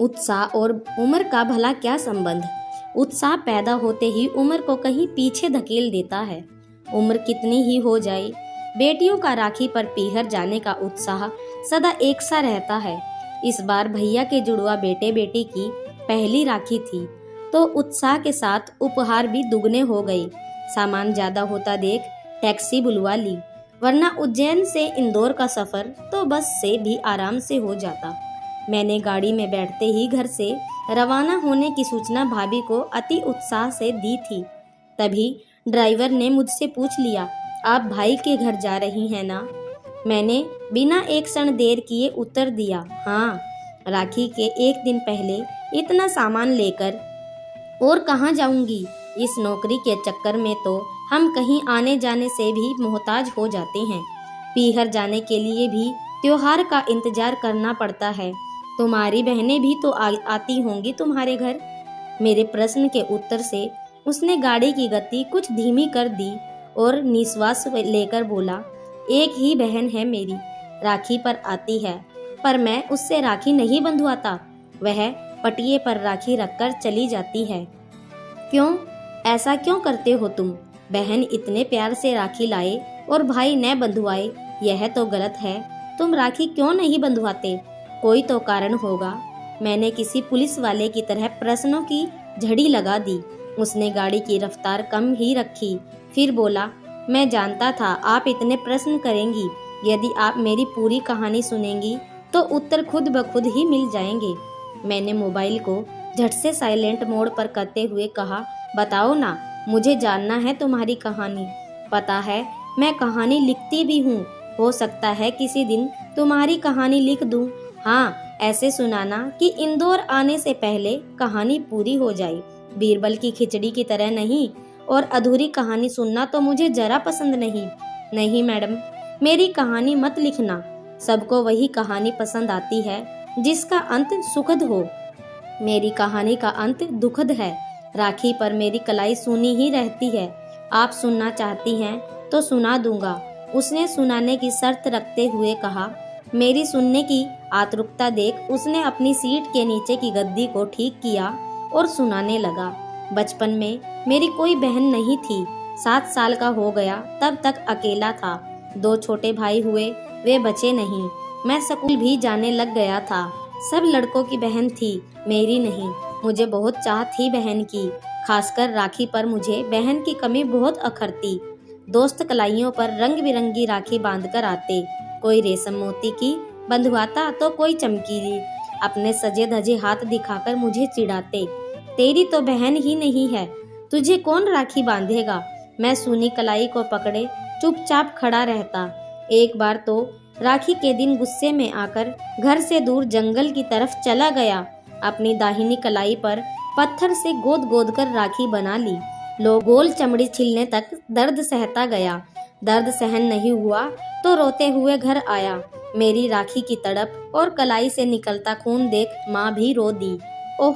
उत्साह और उम्र का भला क्या संबंध। उत्साह पैदा होते ही उम्र को कहीं पीछे धकेल देता है। उम्र कितनी ही हो जाए, बेटियों का राखी पर पीहर जाने का उत्साह सदा एक सा रहता है। इस बार भैया के जुड़वा बेटे बेटी की पहली राखी थी, तो उत्साह के साथ उपहार भी दुगने हो गए। सामान ज्यादा होता देख टैक्सी बुलवा ली, वरना उज्जैन से इंदौर का सफर तो बस से भी आराम से हो जाता। मैंने गाड़ी में बैठते ही घर से रवाना होने की सूचना भाभी को अति उत्साह से दी थी। तभी ड्राइवर ने मुझसे पूछ लिया, आप भाई के घर जा रही हैं ना? मैंने बिना एक क्षण देर किए उत्तर दिया, हाँ। राखी के एक दिन पहले इतना सामान लेकर और कहाँ जाऊंगी। इस नौकरी के चक्कर में तो हम कहीं आने जाने से भी मोहताज हो जाते हैं। पीहर जाने के लिए भी त्योहार का इंतजार करना पड़ता है। तुम्हारी बहनें भी तो आती होंगी तुम्हारे घर। मेरे प्रश्न के उत्तर से उसने गाड़ी की गति कुछ धीमी कर दी और निश्वास लेकर बोला, एक ही बहन है मेरी, राखी पर आती है, पर मैं उससे राखी नहीं बंधवाता। वह पटिये पर राखी रखकर चली जाती है। क्यों, ऐसा क्यों करते हो तुम? बहन इतने प्यार से राखी लाए और भाई न बंधुआए, यह तो गलत है। तुम राखी क्यों नहीं बंधवाते? कोई तो कारण होगा। मैंने किसी पुलिस वाले की तरह प्रश्नों की झड़ी लगा दी। उसने गाड़ी की रफ्तार कम ही रखी, फिर बोला, मैं जानता था आप इतने प्रश्न करेंगी। यदि आप मेरी पूरी कहानी सुनेंगी तो उत्तर खुद ब खुद ही मिल जाएंगे। मैंने मोबाइल को झट से साइलेंट मोड पर करते हुए कहा, बताओ ना, मुझे जानना है तुम्हारी कहानी। पता है, मैं कहानी लिखती भी हूँ। हो सकता है किसी दिन तुम्हारी कहानी लिख दूँ। हाँ, ऐसे सुनाना कि इंदौर आने से पहले कहानी पूरी हो जाए, बीरबल की खिचड़ी की तरह नहीं। और अधूरी कहानी सुनना तो मुझे जरा पसंद नहीं। नहीं मैडम, मेरी कहानी मत लिखना। सबको वही कहानी पसंद आती है जिसका अंत सुखद हो। मेरी कहानी का अंत दुखद है। राखी पर मेरी कलाई सुनी ही रहती है। आप सुनना चाहती हैं तो सुना दूंगा। उसने सुनाने की शर्त रखते हुए कहा। मेरी सुनने की आतुरता देख उसने अपनी सीट के नीचे की गद्दी को ठीक किया और सुनाने लगा। बचपन में मेरी कोई बहन नहीं थी। 7 साल का हो गया तब तक अकेला था। 2 छोटे भाई हुए, वे बचे नहीं। मैं स्कूल भी जाने लग गया था। सब लड़कों की बहन थी, मेरी नहीं। मुझे बहुत चाह थी बहन की, खासकर राखी पर मुझे बहन की कमी बहुत अखरती। दोस्त कलाइयों पर रंग बिरंगी राखी बांधकर आते, कोई रेशम मोती की बंधवाता तो कोई चमकीली। अपने सजे धजे हाथ दिखाकर मुझे चिढ़ाते, तेरी तो बहन ही नहीं है, तुझे कौन राखी बांधेगा। मैं सूनी कलाई को पकड़े चुपचाप खड़ा रहता। एक बार तो राखी के दिन गुस्से में आकर घर से दूर जंगल की तरफ चला गया। अपनी दाहिनी कलाई पर पत्थर से गोद गोद कर राखी बना ली। लोग गोल चमड़ी छिलने तक दर्द सहता गया। दर्द सहन नहीं हुआ तो रोते हुए घर आया। मेरी राखी की तड़प और कलाई से निकलता खून देख माँ भी रो दी। ओह,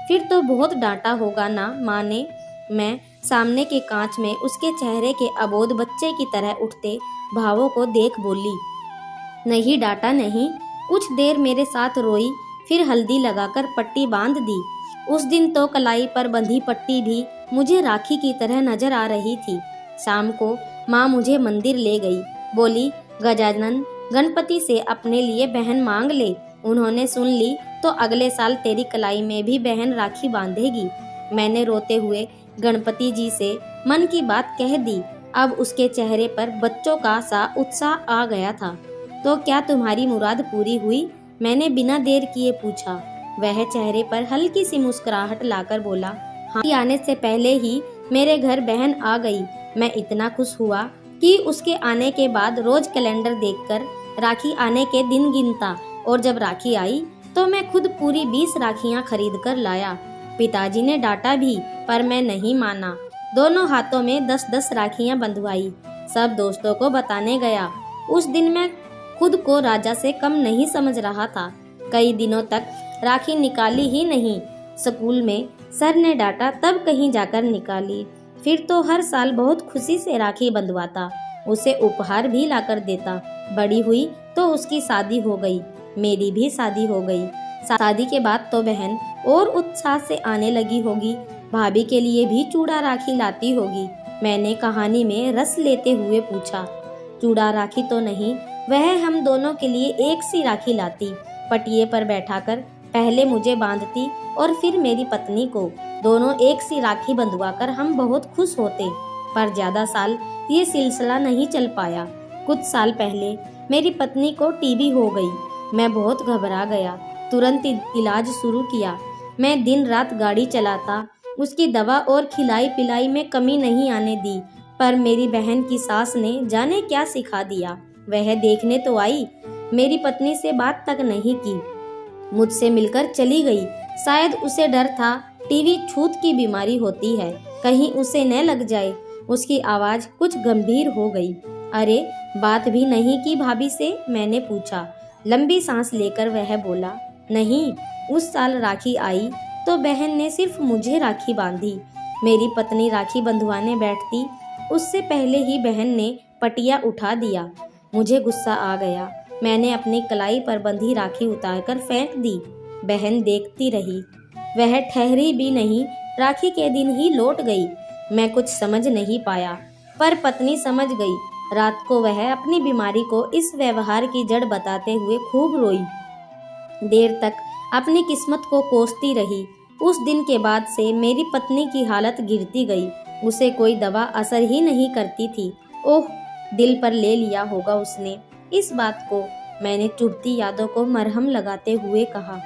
फिर तो बहुत डांटा होगा ना माँ ने। मैं सामने के कांच में उसके चेहरे के अबोध बच्चे की तरह उठते भावों को देख बोली, नहीं डांटा नहीं। कुछ देर मेरे साथ रोई, फिर हल्दी लगाकर पट्टी बांध दी। उस दिन तो कलाई पर बंधी पट्टी भी मुझे राखी की तरह नजर आ रही थी। शाम को माँ मुझे मंदिर ले गई, बोली, गजानन गणपति से अपने लिए बहन मांग ले। उन्होंने सुन ली तो अगले साल तेरी कलाई में भी बहन राखी बांधेगी। मैंने रोते हुए गणपति जी से मन की बात कह दी। अब उसके चेहरे पर बच्चों का सा उत्साह आ गया था। तो क्या तुम्हारी मुराद पूरी हुई? मैंने बिना देर किए पूछा। वह चेहरे पर हल्की सी मुस्कुराहट लाकर बोला, हाँ, आने से पहले ही मेरे घर बहन आ गई। मैं इतना खुश हुआ कि उसके आने के बाद रोज कैलेंडर देखकर राखी आने के दिन गिनता, और जब राखी आई तो मैं खुद पूरी 20 राखियां खरीद कर लाया। पिताजी ने डांटा भी, पर मैं नहीं माना। दोनों हाथों में 10-10 राखियां बंधवाई। सब दोस्तों को बताने गया। उस दिन मैं खुद को राजा से कम नहीं समझ रहा था। कई दिनों तक राखी निकाली ही नहीं। स्कूल में सर ने डांटा तब कहीं जाकर निकाली। फिर तो हर साल बहुत खुशी से राखी बंधवाता, उसे उपहार भी लाकर देता। बड़ी हुई तो उसकी शादी हो गई, मेरी भी शादी हो गई। शादी के बाद तो बहन और उत्साह से आने लगी होगी, भाभी के लिए भी चूड़ा राखी लाती होगी। मैंने कहानी में रस लेते हुए पूछा। चूड़ा राखी तो नहीं, वह हम दोनों के लिए एक सी राखी लाती, पटिये पर बैठाकर पहले मुझे बांधती और फिर मेरी पत्नी को। दोनों एक सी राखी बंधवाकर हम बहुत खुश होते। पर ज्यादा साल ये सिलसिला नहीं चल पाया। कुछ साल पहले मेरी पत्नी को टीबी हो गई। मैं बहुत घबरा गया, तुरंत इलाज शुरू किया। मैं दिन रात गाड़ी चलाता, उसकी दवा और खिलाई पिलाई में कमी नहीं आने दी। पर मेरी बहन की सास ने जाने क्या सिखा दिया। वह देखने तो आई, मेरी पत्नी से बात तक नहीं की, मुझसे मिलकर चली गई। शायद उसे डर था टीबी छूत की बीमारी होती है, कहीं उसे न लग जाए। उसकी आवाज कुछ गंभीर हो गई। अरे बात भी नहीं की भाभी से? मैंने पूछा। लंबी सांस लेकर वह बोला, नहीं, उस साल राखी आई तो बहन ने सिर्फ मुझे राखी बांधी। मेरी पत्नी राखी बंधवाने बैठती, उससे पहले ही बहन ने पटिया उठा दिया। मुझे गुस्सा आ गया। मैंने अपनी कलाई पर बंधी राखी उतारकर फेंक दी। बहन देखती रही। वह ठहरी भी नहीं, राखी के दिन ही लौट गई। मैं कुछ समझ नहीं पाया, पर पत्नी समझ गई। रात को वह अपनी बीमारी को इस व्यवहार की जड़ बताते हुए खूब रोई। देर तक अपनी किस्मत को कोसती रही। उस दिन के बाद से मेरी पत्नी की हालत गिरती गई। उसे कोई दवा असर ही नहीं करती थी। ओह, दिल पर ले लिया होगा उसने इस बात को। मैंने चुभती यादों को मरहम लगाते हुए कहा।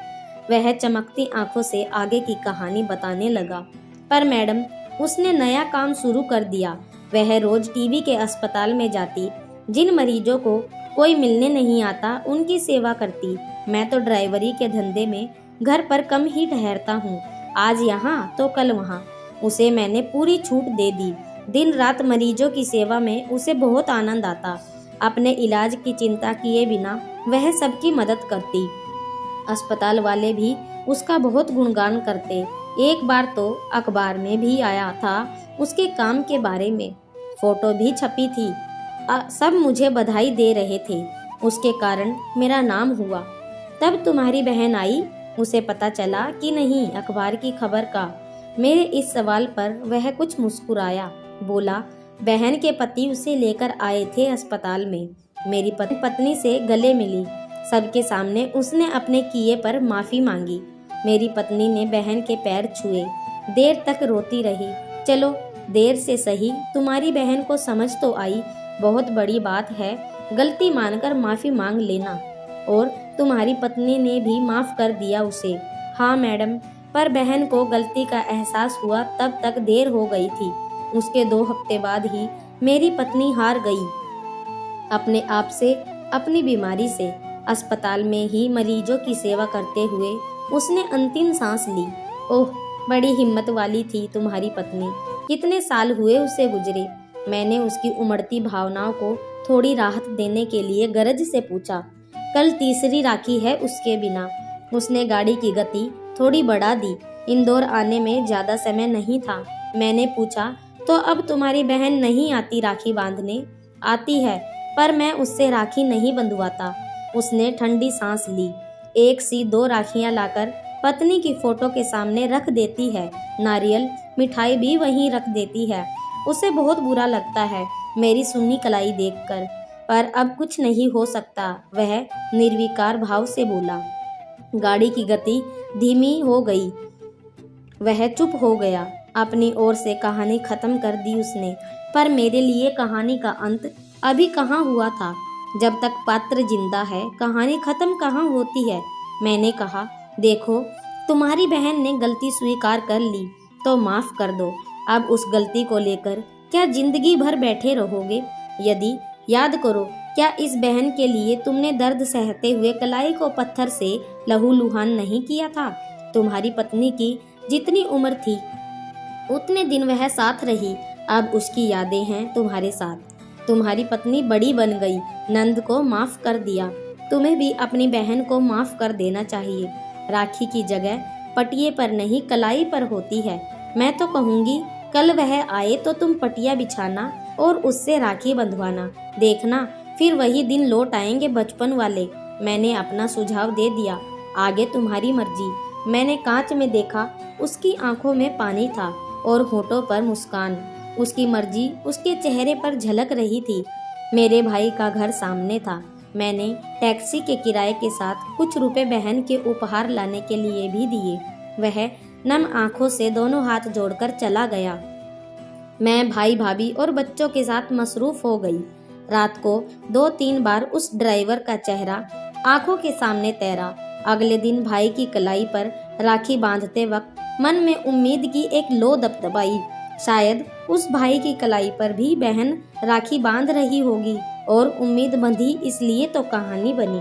वह चमकती आंखों से आगे की कहानी बताने लगा। पर मैडम, उसने नया काम शुरू कर दिया। वह रोज टीबी के अस्पताल में जाती, जिन मरीजों को कोई मिलने नहीं आता उनकी सेवा करती। मैं तो ड्राइवरी के धंधे में घर पर कम ही ठहरता हूँ, आज यहाँ तो कल वहाँ। उसे मैंने पूरी छूट दे दी। दिन रात मरीजों की सेवा में उसे बहुत आनंद आता। अपने इलाज की चिंता किए बिना वह सबकी मदद करती। अस्पताल वाले भी उसका बहुत गुणगान करते। एक बार तो अखबार में भी आया था उसके काम के बारे में, फोटो भी छपी थी। सब मुझे बधाई दे रहे थे। उसके कारण मेरा नाम हुआ। तब तुम्हारी बहन आई, उसे पता चला कि नहीं अखबार की खबर का? मेरे इस सवाल पर वह कुछ मुस्कुराया, बोला, बहन के पति उसे लेकर आए थे अस्पताल में। मेरी पत्नी से गले मिली। सबके सामने उसने अपने किए पर माफी मांगी। मेरी पत्नी ने बहन के पैर छुए। देर तक रोती रही। चलो, देर से सही तुम्हारी बहन को समझ तो आई। बहुत बड़ी बात है, गलती मानकर माफी मांग लेना। और तुम्हारी पत्नी ने भी माफ कर दिया उसे? हाँ मैडम, पर बहन को गलती का एहसास हुआ तब तक देर हो गई थी। उसके 2 हफ्ते बाद ही मेरी पत्नी हार गई अपने आप से, अपनी बीमारी से। अस्पताल में ही मरीजों की सेवा करते हुए उसने अंतिम सांस ली। ओह, बड़ी हिम्मत वाली थी तुम्हारी पत्नी। कितने साल हुए उसे गुजरे? मैंने उसकी उमड़ती भावनाओं को थोड़ी राहत देने के लिए गरज से पूछा। कल तीसरी राखी है उसके बिना। उसने गाड़ी की गति थोड़ी बढ़ा दी। इंदौर आने में ज्यादा समय नहीं था। मैंने पूछा, तो अब तुम्हारी बहन नहीं आती राखी बांधने? आती है, पर मैं उससे राखी नहीं बंधवाता। उसने ठंडी सांस ली। एक सी 2 राखियां लाकर पत्नी की फोटो के सामने रख देती है। नारियल मिठाई भी वहीं रख देती है। उसे बहुत बुरा लगता है मेरी सुन्नी कलाई देखकर, पर अब कुछ नहीं हो सकता। वह निर्विकार भाव से बोला। गाड़ी की गति धीमी हो गई। वह चुप हो गया। अपनी ओर से कहानी खत्म कर दी उसने, पर मेरे लिए कहानी का अंत अभी कहाँ हुआ था। जब तक पात्र जिंदा है, कहानी खत्म कहाँ होती है। मैंने कहा, देखो, तुम्हारी बहन ने गलती स्वीकार कर ली तो माफ कर दो। अब उस गलती को लेकर क्या जिंदगी भर बैठे रहोगे? यदि याद करो, क्या इस बहन के लिए तुमने दर्द सहते हुए कलाई को पत्थर से लहूलुहान नहीं किया था? तुम्हारी पत्नी की जितनी उम्र थी उतने दिन वह साथ रही। अब उसकी यादें हैं तुम्हारे साथ। तुम्हारी पत्नी बड़ी बन गई, नंद को माफ कर दिया। तुम्हें भी अपनी बहन को माफ कर देना चाहिए। राखी की जगह पटिये पर नहीं कलाई पर होती है। मैं तो कहूँगी, कल वह आए तो तुम पटिया बिछाना और उससे राखी बंधवाना। देखना, फिर वही दिन लौट आएंगे बचपन वाले। मैंने अपना सुझाव दे दिया। आगे तुम्हारी मर्जी। मैंने कांच में देखा, उसकी आंखों में पानी था और होठों पर मुस्कान। उसकी मर्जी उसके चेहरे पर झलक रही थी। मेरे भाई का घर सामने था। मैंने टैक्सी के किराए के साथ कुछ रुपए बहन के उपहार लाने के लिए भी दिए। वह नम आंखों से दोनों हाथ जोड़कर चला गया। मैं भाई भाभी और बच्चों के साथ मसरूफ हो गई। रात को 2-3 बार उस ड्राइवर का चेहरा आंखों के सामने तैरा। अगले दिन भाई की कलाई पर राखी बांधते वक्त मन में उम्मीद की एक लो दबदबाई। शायद उस भाई की कलाई पर भी बहन राखी बांध रही होगी और उम्मीद बंधी, इसलिए तो कहानी बनी।